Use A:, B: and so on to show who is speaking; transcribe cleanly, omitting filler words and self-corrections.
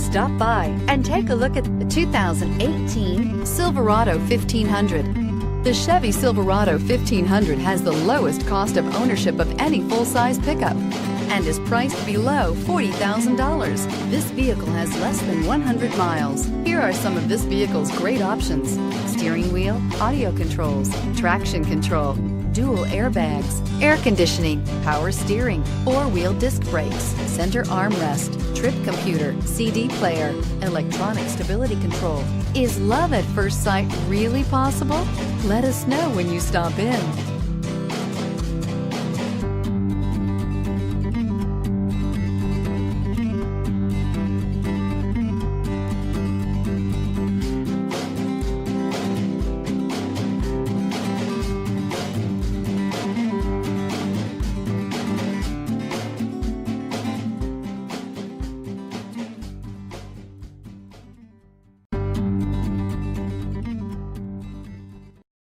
A: Stop by and take a look at the 2018 Silverado 1500. The Chevy Silverado 1500 has the lowest cost of ownership of any full-size pickup and is priced below $40,000. This vehicle has less than 100 miles. Here are some of this vehicle's great options: steering wheel audio controls, traction control, dual airbags, air conditioning, power steering, four-wheel disc brakes, center armrest, trip computer, CD player, electronic stability control. Is love at first sight really possible? Let us know when you stop in.